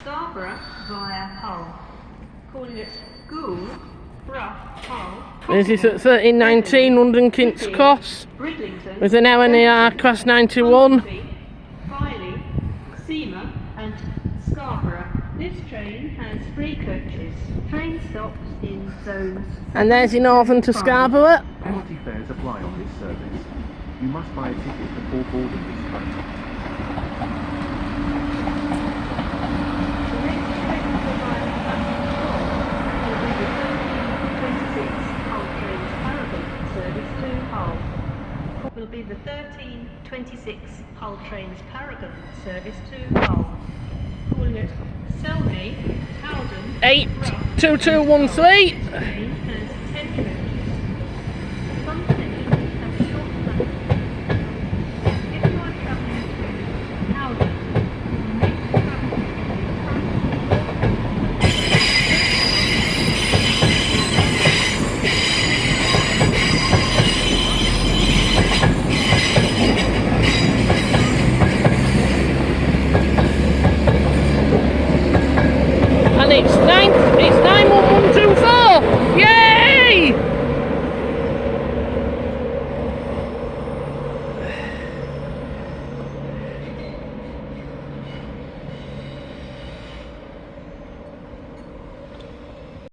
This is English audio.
Scarborough via Hull. Calling it Goole, Rough, Hull. This is at 1319 London King's Cross Bridlington, with an lner class 91. Filey, Seamer and Scarborough. This train has 3 coaches. Train stops in zones. And there's your Northern to Scarborough. Penalty fares apply on this service. You must buy a ticket before boarding this train. Will be the 1326 Hull Trains Paragon service to Hull. Calling it Selby, Howden, 82213.